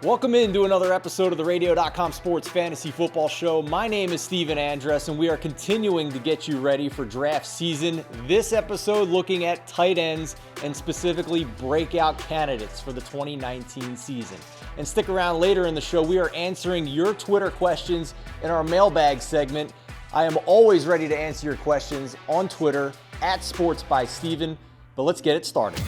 Welcome into another episode of the Radio.com Sports Fantasy Football Show. My name is Steven Andress, and we are continuing to get you ready for draft season. This episode looking at tight ends and specifically breakout candidates for the 2019 season. And stick around later in the show. We are answering your Twitter questions in our Mailbag segment. I am always ready to answer your questions on Twitter at SportsBySteven, but let's get it started.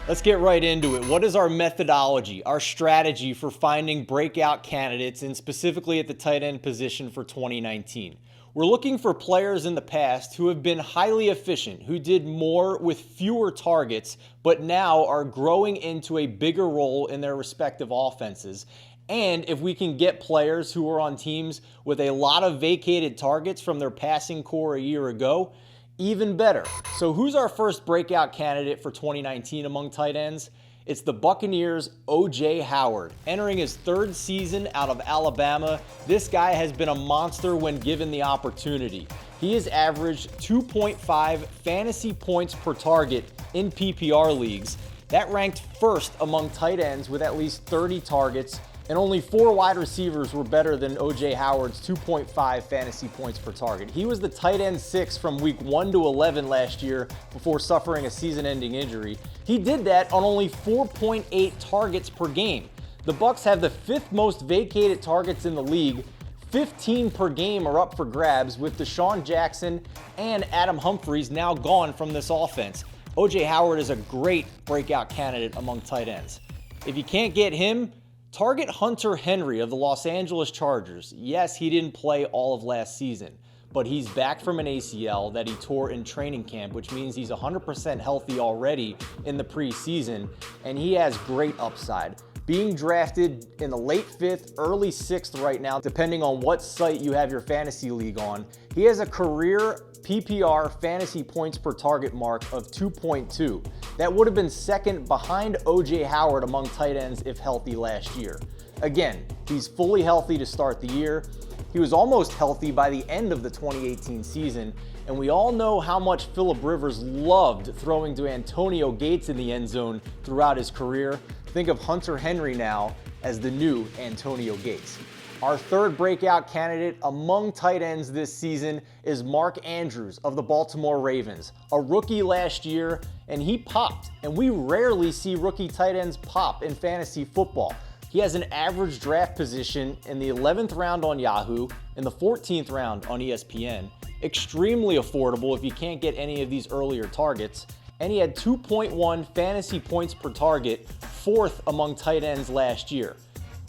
Let's get right into it. What is our methodology, our strategy for finding breakout candidates, and specifically at the tight end position for 2019? We're looking for players in the past who have been highly efficient, who did more with fewer targets, but now are growing into a bigger role in their respective offenses. And if we can get players who are on teams with a lot of vacated targets from their passing core a year ago, even better. So who's our first breakout candidate for 2019 among tight ends? It's the Buccaneers' O.J. Howard. Entering his third season out of Alabama, this guy has been a monster when given the opportunity. He has averaged 2.5 fantasy points per target in PPR leagues. That ranked first among tight ends with at least 30 targets, and only 4 wide receivers were better than O.J. Howard's 2.5 fantasy points per target. He was the tight end 6 from week 1 to 11 last year before suffering a season-ending injury. He did that on only 4.8 targets per game. The Bucs have the 5th most vacated targets in the league. 15 per game are up for grabs, with Deshaun Jackson and Adam Humphries now gone from this offense. O.J. Howard is a great breakout candidate among tight ends. If you can't get him, target Hunter Henry of the Los Angeles Chargers. Yes, he didn't play all of last season, but he's back from an ACL that he tore in training camp, which means he's 100% healthy already in the preseason, and he has great upside. Being drafted in the late 5th, early 6th right now, depending on what site you have your fantasy league on, he has a career PPR fantasy points per target mark of 2.2. That would have been second behind O.J. Howard among tight ends if healthy last year. Again, he's fully healthy to start the year. He was almost healthy by the end of the 2018 season, and we all know how much Phillip Rivers loved throwing to Antonio Gates in the end zone throughout his career. Think of Hunter Henry now as the new Antonio Gates. Our third breakout candidate among tight ends this season is Mark Andrews of the Baltimore Ravens. A rookie last year, and he popped. And we rarely see rookie tight ends pop in fantasy football. He has an average draft position in the 11th round on Yahoo, in the 14th round on ESPN. Extremely affordable if you can't get any of these earlier targets. And he had 2.1 fantasy points per target, 4th among tight ends last year.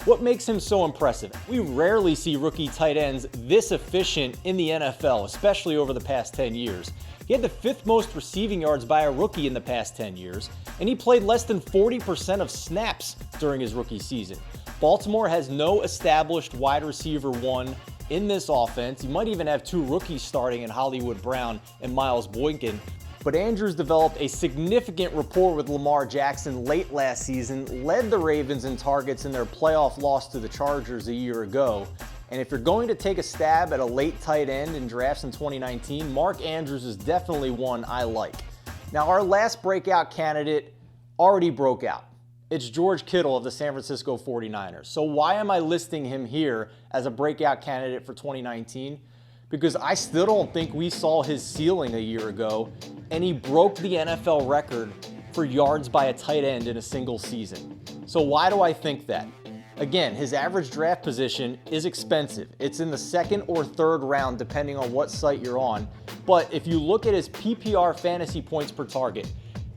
What makes him so impressive? We rarely see rookie tight ends this efficient in the NFL, especially over the past 10 years. He had the 5th most receiving yards by a rookie in the past 10 years, and he played less than 40% of snaps during his rookie season. Baltimore has no established wide receiver 1 in this offense. You might even have 2 rookies starting in Hollywood Brown and Miles Boykin. But Andrews developed a significant rapport with Lamar Jackson late last season, led the Ravens in targets in their playoff loss to the Chargers a year ago. And if you're going to take a stab at a late tight end in drafts in 2019, Mark Andrews is definitely one I like. Now, our last breakout candidate already broke out. It's George Kittle of the San Francisco 49ers. So why am I listing him here as a breakout candidate for 2019? Because I still don't think we saw his ceiling a year ago, and he broke the NFL record for yards by a tight end in a single season. So why do I think that? Again, his average draft position is expensive. It's in the 2nd or 3rd round, depending on what site you're on. But if you look at his PPR fantasy points per target,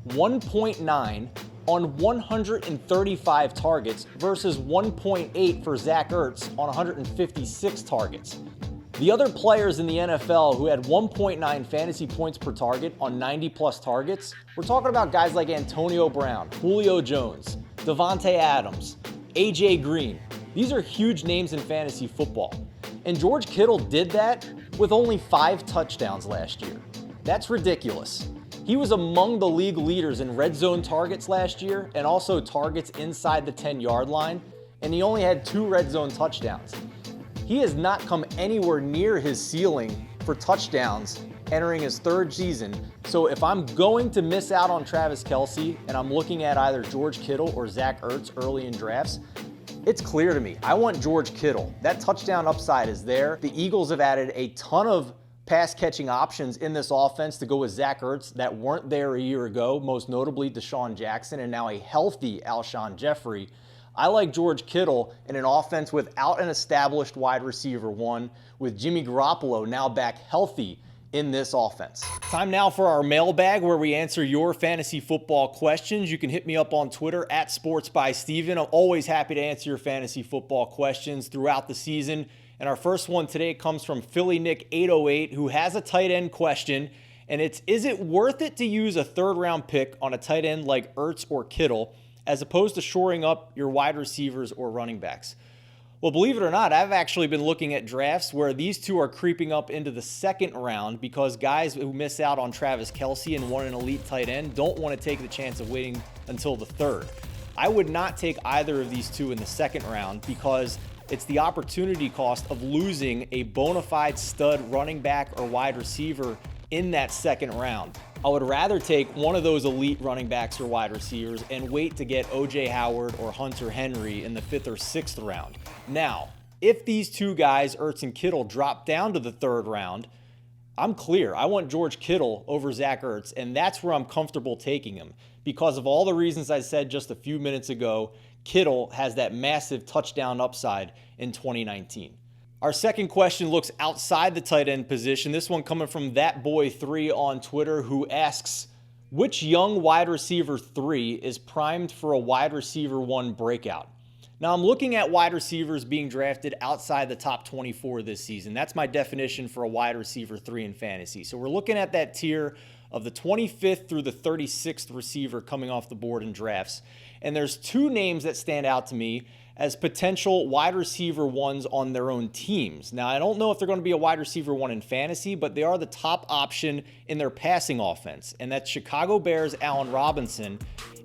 1.9 on 135 targets versus 1.8 for Zach Ertz on 156 targets. The other players in the NFL who had 1.9 fantasy points per target on 90-plus targets, we're talking about guys like Antonio Brown, Julio Jones, Devontae Adams, A.J. Green. These are huge names in fantasy football. And George Kittle did that with only 5 touchdowns last year. That's ridiculous. He was among the league leaders in red zone targets last year and also targets inside the 10-yard line, and he only had 2 red zone touchdowns. He has not come anywhere near his ceiling for touchdowns entering his third season. So if I'm going to miss out on Travis Kelce and I'm looking at either George Kittle or Zach Ertz early in drafts, it's clear to me. I want George Kittle. That touchdown upside is there. The Eagles have added a ton of pass catching options in this offense to go with Zach Ertz that weren't there a year ago, most notably Deshaun Jackson and now a healthy Alshon Jeffrey. I like George Kittle in an offense without an established wide receiver one, with Jimmy Garoppolo now back healthy in this offense. Time now for our mailbag, where we answer your fantasy football questions. You can hit me up on Twitter at SportsBySteven. I'm always happy to answer your fantasy football questions throughout the season. And our first one today comes from Philly Nick 808, who has a tight end question. And it's, is it worth it to use a third-round pick on a tight end like Ertz or Kittle, as opposed to shoring up your wide receivers or running backs? Well, believe it or not, I've actually been looking at drafts where these two are creeping up into the second round because guys who miss out on Travis Kelce and want an elite tight end don't want to take the chance of waiting until the third. I would not take either of these two in the second round because it's the opportunity cost of losing a bona fide stud running back or wide receiver in that second round. I would rather take one of those elite running backs or wide receivers and wait to get O.J. Howard or Hunter Henry in the 5th or 6th round. Now, if these two guys, Ertz and Kittle, drop down to the 3rd round, I'm clear. I want George Kittle over Zach Ertz, and that's where I'm comfortable taking him. Because of all the reasons I said just a few minutes ago, Kittle has that massive touchdown upside in 2019. Our second question looks outside the tight end position. This one coming from ThatBoy3 on Twitter, who asks, which young wide receiver 3 is primed for a wide receiver 1 breakout? Now, I'm looking at wide receivers being drafted outside the top 24 this season. That's my definition for a wide receiver 3 in fantasy. So we're looking at that tier of the 25th through the 36th receiver coming off the board in drafts. And there's two names that stand out to me as potential wide receiver ones on their own teams. Now, I don't know if they're going to be a wide receiver 1 in fantasy, but they are the top option in their passing offense. And that's Chicago Bears' Allen Robinson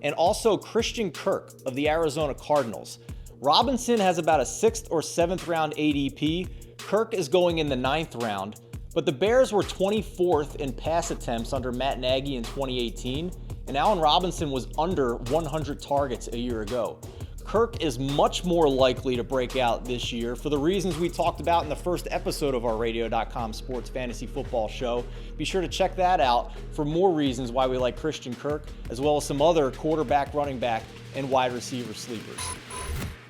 and also Christian Kirk of the Arizona Cardinals. Robinson has about a 6th or 7th round ADP. Kirk is going in the 9th round. But the Bears were 24th in pass attempts under Matt Nagy in 2018, and Allen Robinson was under 100 targets a year ago. Kirk is much more likely to break out this year for the reasons we talked about in the first episode of our Radio.com Sports Fantasy Football Show. Be sure to check that out for more reasons why we like Christian Kirk, as well as some other quarterback, running back, and wide receiver sleepers.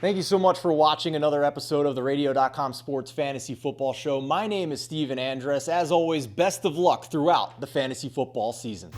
Thank you so much for watching another episode of the Radio.com Sports Fantasy Football Show. My name is Steven Andress. As always, best of luck throughout the fantasy football season.